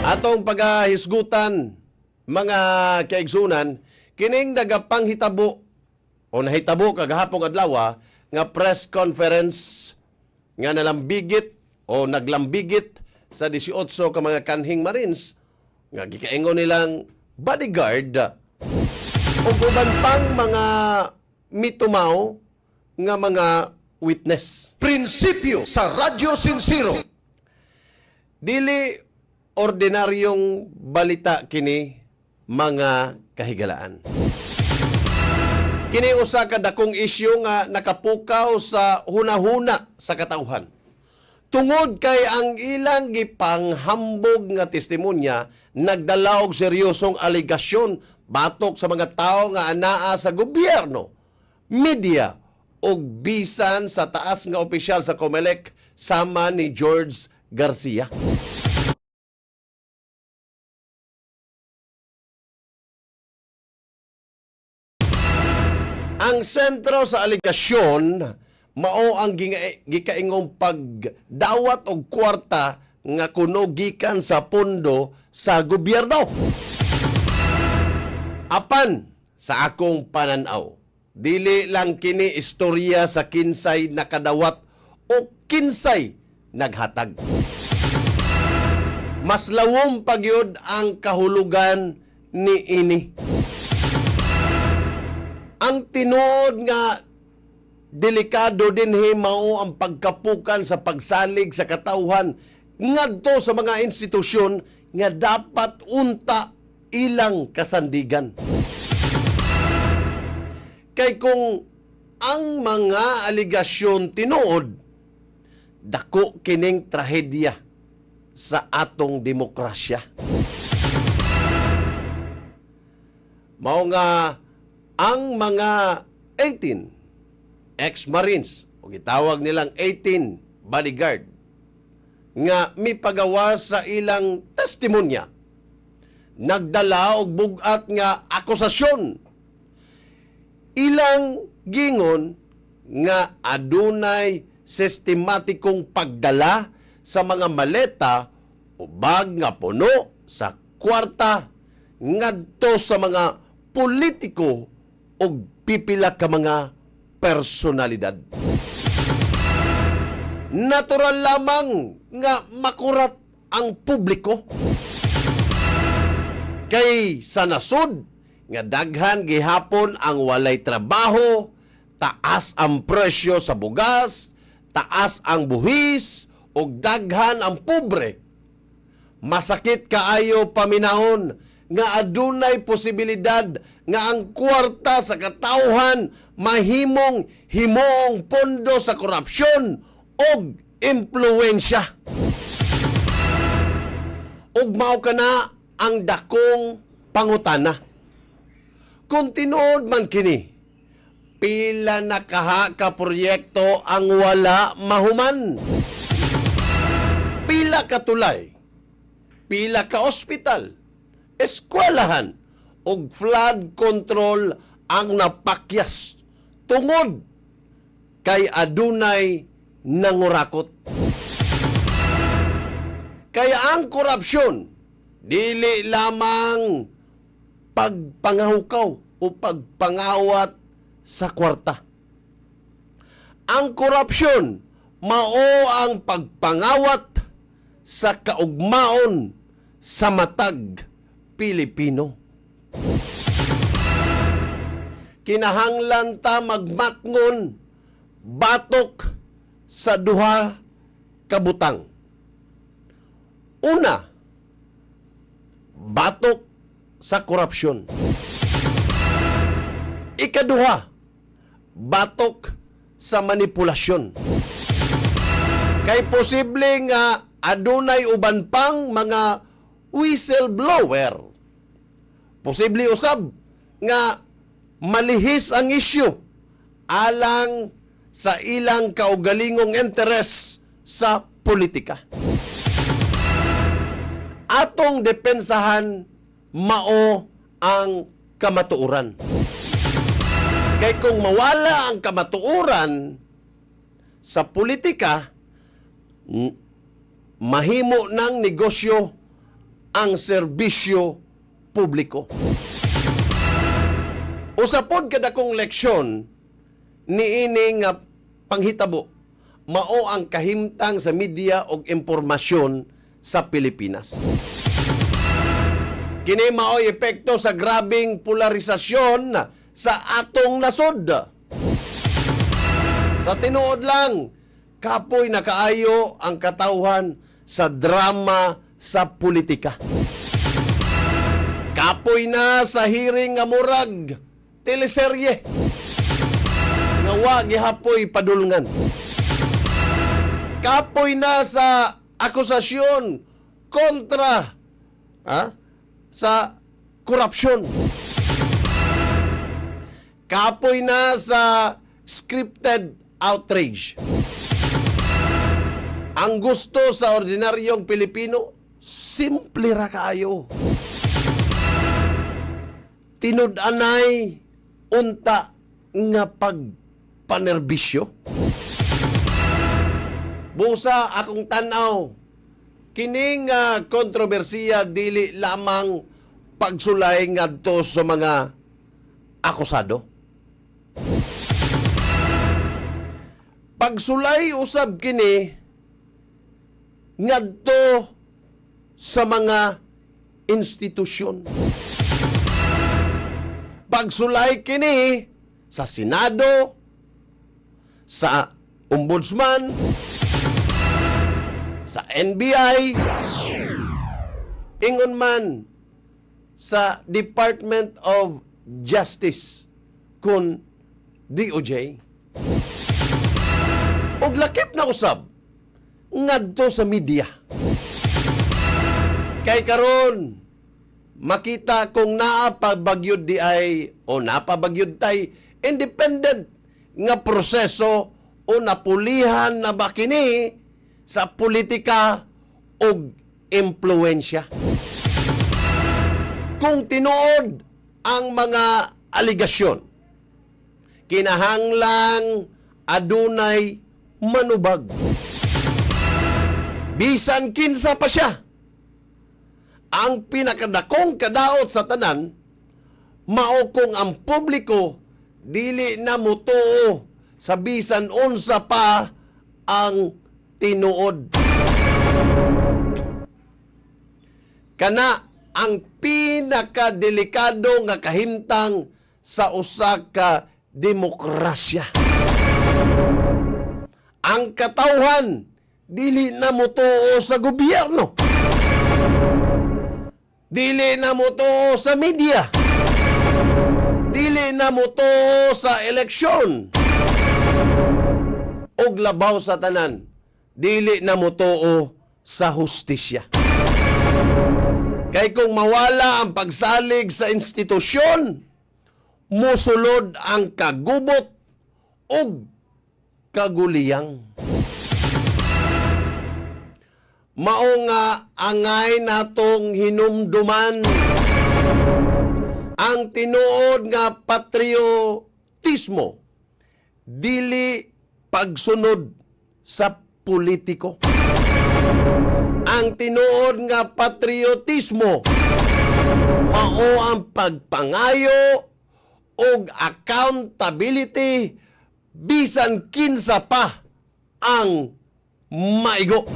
Atong pagahisgutan mga kaigsunan kining nagapanghitabo o nahitabo kagahapon adlaw nga press conference nga nalambigit o naglambigit sa 18 ka mga kanhing Marines nga gikaingon nilang bodyguard o guban pang mga mitumaw nga mga witness. Prinsipyo sa Radyo Sincero. Dili ordinaryong balita kini mga kahigalaan. Kini usa ka dakong isyu nga nakapukaw sa hunahuna sa katauhan. Tungod kay ang ilang gipanghambog nga testimonya nagdala og seryosong aligasyon batok sa mga tao nga anaa sa gobyerno, media ug bisan sa taas nga opisyal sa COMELEC sama ni George Garcia. Ang sentro sa aligasyon mao ang gikaingong pagdawat og kwarta nga kuno gikan sa pondo sa gobyerno. Apan sa akong pananaw, dili lang kini istorya sa kinsay nakadawat o kinsay naghatag. Mas lawom pagyud ang kahulugan ni ini. Ang tinuod nga delikado dinhi mao ang pagkapukan sa pagsalig sa katawhan ngadto sa mga institusyon nga dapat unta ilang kasandigan. Kay kung ang mga aligasyon tinuod, dako kining trahedya sa atong demokrasya. Mao nga ang mga 18 ex-Marines, o gitawag nilang 18 bodyguard, nga mipagawa sa ilang testimonya, nagdala og bugat nga akusasyon. Ilang gingon nga adunay sistematikong pagdala sa mga maleta o bag nga puno sa kwarta ngadto sa mga politiko o pipila ka mga personalidad. Natural lamang nga makurat ang publiko. Kay sa nasod nga daghan gihapon ang walay trabaho, taas ang presyo sa bugas, taas ang buhis, ug daghan ang pobre. Masakit kaayo paminahon nga adunay posibilidad nga ang kwarta sa katawhan mahimong himoong pondo sa korupsyon ug impluwensya. Ug mao kana ang dakong pangutana. Kung tinuod man kini, pila na kaha ka proyekto ang wala mahuman? Pila ka tulay? Pila ka ospital? Eskwelahan ug flood control ang napakyas tungod kay adunay nangurakot. Kaya ang korupsyon dili lamang pagpangahukaw o pagpangawat sa kwarta. Ang korupsyon mao ang pagpangawat sa kaugmaon sa matag Pilipino. Kinahanglan ta magmatngon batok sa duha ka butang. Una, batok sa korupsyon. Ikaduha, batok sa manipulasyon. Kay posible nga adunay uban pang mga whistleblower. Posible usab nga malihis ang isyu alang sa ilang kaugalingong interes sa politika. Atong depensahan mao ang kamatuoran. Kay kung mawala ang kamatuoran sa politika, mahimo ng negosyo ang serbisyo publiko. Usapod kada kong leksyon niini nga panghitabo mao ang kahimtang sa media og impormasyon sa Pilipinas. Kini mao'y epekto sa grabing polarisasyon sa atong nasod. Sa tinuod lang, kapoy na kaayo ang katawhan sa drama sa politika. Kapoy na sa hiring nga murag teleserye nga wa gihapoy padulngan. Kapoy na sa akusasyon kontra sa korupsyon. Kapoy na sa scripted outrage. Ang gusto sa ordinaryong Pilipino, simple ra kaayo. Tinud-anay unta nga pagpanerbisyo. Busa akong tanaw, kining kontrobersiya dili lamang pagsulay ngadto sa mga akusado. Pagsulay usab kini ngadto sa mga institusyon. Pagsulay kini sa Senado, sa Ombudsman, sa NBI, ingon man sa Department of Justice kun DOJ. Og lakip na usab ngadto sa media. Kay karon makita kung naapabagyod di ay o napabagyod tay independent nga proseso o napulihan na ba kini sa politika o impluensya. Kung tinuod ang mga aligasyon, kinahanglang adunay manubag. Bisan kinsa pa siya. Ang pinakadakong kadaot sa tanan, mao kung ang publiko dili na mutuo sa bisan unsa pa ang tinuod. Kana ang pinakadelikado nga kahimtang sa usa ka demokrasya. Ang katawhan dili na mutuo sa gobyerno. Dili na mutuo sa media. Dili na mutuo sa eleksyon. Og labaw sa tanan, dili na mutuo sa hustisya. Kay kung mawala ang pagsalig sa institusyon, musulod ang kagubot og kaguliyang. Mao nga angay natong hinumduman ang tinuod nga patriotismo dili pagsunod sa politiko. Ang tinuod nga patriotismo mao ang pagpangayo og accountability bisan kinsa pa ang maigo.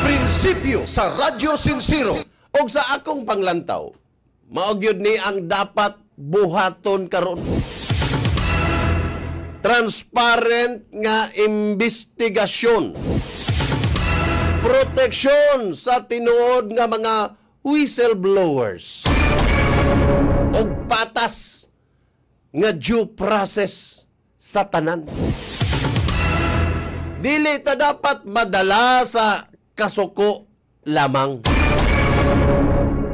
Prinsipyo sa Radyo Sincero. Og sa akong panglantaw, mao gyud ni ang dapat buhaton karon. Transparent nga investigasyon. Proteksyon sa tinuod nga mga whistleblowers. Og patas nga due process sa tanan. Dili ta dapat madala sa kasuko lamang.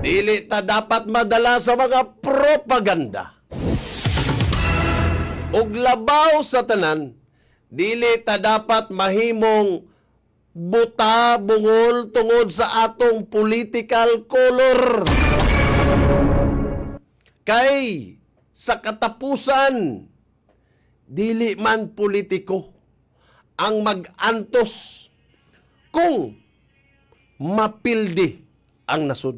Dili ta dapat madala sa mga propaganda. Og labaw sa tanan, dili ta dapat mahimong buta bungol tungod sa atong political color. Kay sa katapusan, dili man politiko ang mag-antos kung mapildi ang nasud.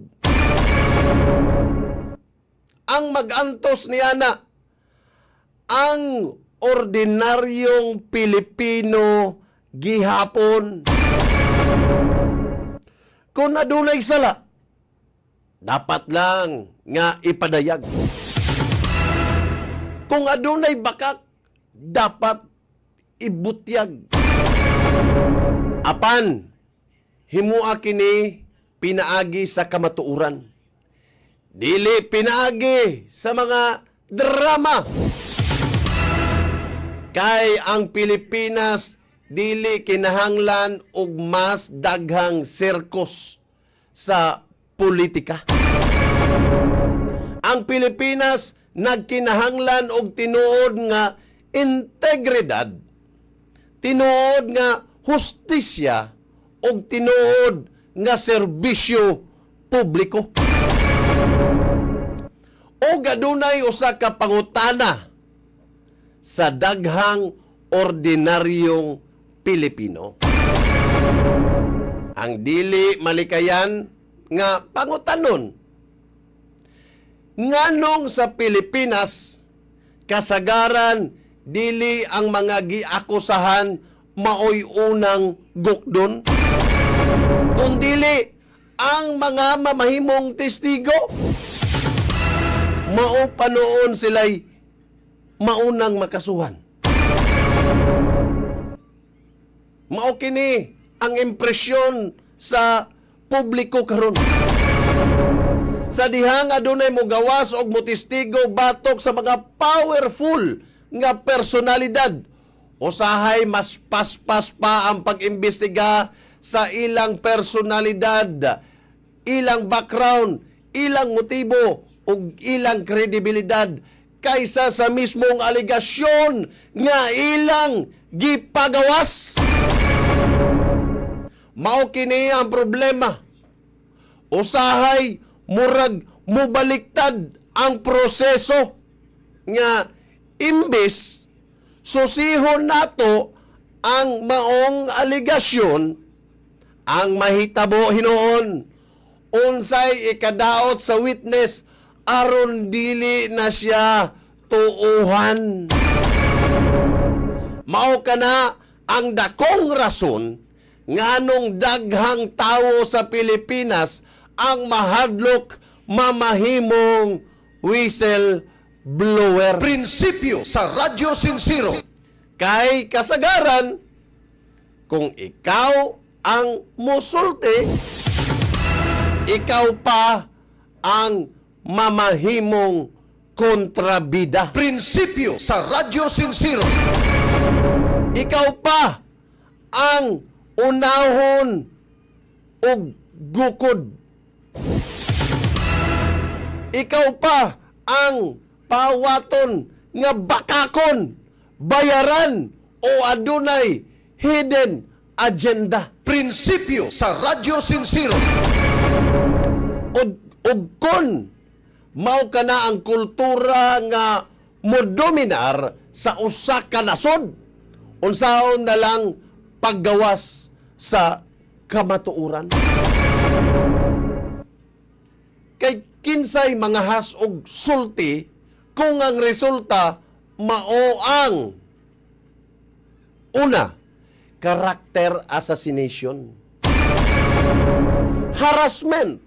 Ang magantos niya na ang ordinaryong Pilipino gihapon. Kung adunay sala, dapat lang nga ipadayag. Kung adunay bakak, dapat ibutyag. Apan, himua kini pinaagi sa kamatuuran. Dili pinaagi sa mga drama. Kay ang Pilipinas dili kinahanglan og mas daghang sirkus sa politika. Ang Pilipinas nagkinahanglan og tinuod nga integridad, tinuod nga hustisya, og tinuod nga serbisyo publiko. O adunay usa ka pangutana sa daghang ordinaryong Pilipino. Ang dili malikayan nga pangutanon, nganong sa Pilipinas kasagaran dili ang mga giakusahan maoy unang gukdon, kundili ang mga mamahimong testigo mao panoon sila'y maunang makasuhan. Mao kini ang impresyon sa publiko karon. Sa dihang adunay mo gawas og motistigo batok sa mga powerful nga personalidad, usahay mas paspas pa ang pag-imbestiga sa ilang personalidad, ilang background, ilang motibo ug ilang kredibilidad kaysa sa mismong aligasyon nga ilang gipagawas. Mao kini ang problema. Usahay murag mubaliktad ang proseso nga imbes susihon nato ang maong aligasyon, ang mahitabo hinuon unsay ikadaot sa witness aron dili na siya tuuhan. Mao kana ang dakong rason nganong daghang tawo sa Pilipinas ang mahadlok mamahimong whistleblower. Prinsipyo sa Radyo Sincero. Kay kasagaran, kung ikaw ang musulti, ikaw pa ang mamahimong kontrabida. Prinsipyo sa Radyo Sincero. Ikaw pa ang unahon og gukod. Ikaw pa ang pawaton nga bakakon, bayaran o adunay hidden agenda. Prinsipyo sa Radyo Sincero. Og kon mao kana ang kultura nga modominar sa usa ka nasod, unsaon na lang paggawas sa kamatuuran. Kay kinsay mga has og sulti kung ang resulta mao ang una, character assassination, harassment,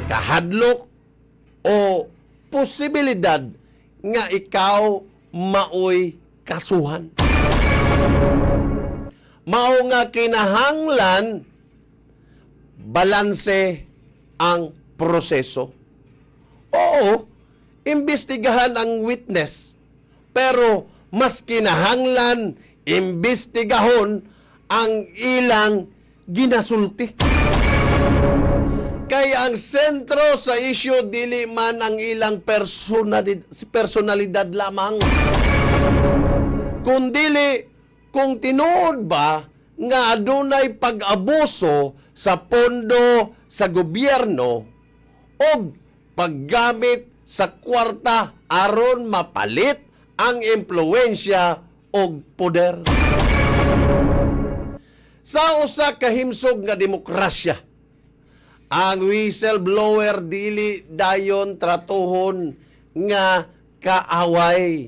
kahadlok o posibilidad nga ikaw maoy kasuhan. Mao nga kinahanglan balanse ang proseso. Oo, imbestigahan ang witness, pero mas kinahanglan imbestigahon ang ilang ginasulti. Kaya ang sentro sa isyu dili man ang ilang personalidad lamang, kundili kung tinuod ba nga adunay pag-abuso sa pondo sa gobyerno o paggamit sa kwarta aron mapalit ang impluwensya o poder. Sa usa ka himsog nga demokrasya, ang whistleblower dili dayon tratuhon nga kaaway.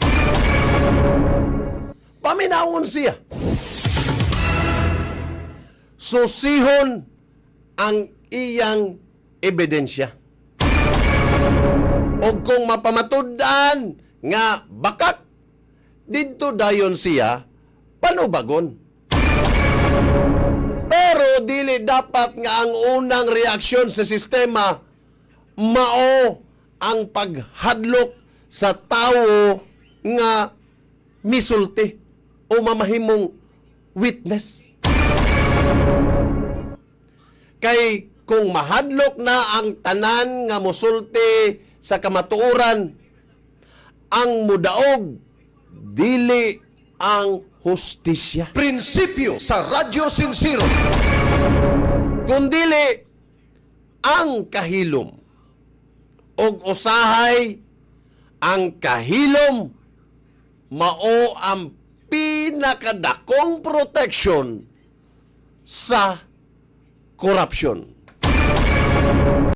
Paminawon siya. Susihon ang iyang ebidensya. O kung mapamatud-an nga bakak, dito dayon siya panubagon. Pero dili dapat nga ang unang reaksyon sa sistema mao ang paghadlok sa tawo nga misulti o mamahimong witness. Kay kung mahadlok na ang tanan nga musulti sa kamatuoran, ang mudaog dili ang hustisya. Prinsipyo sa Radyo Sincero. Kundili ang kahilom. Og usahay ang kahilom mao ang pinakadakong protection sa korupsyon.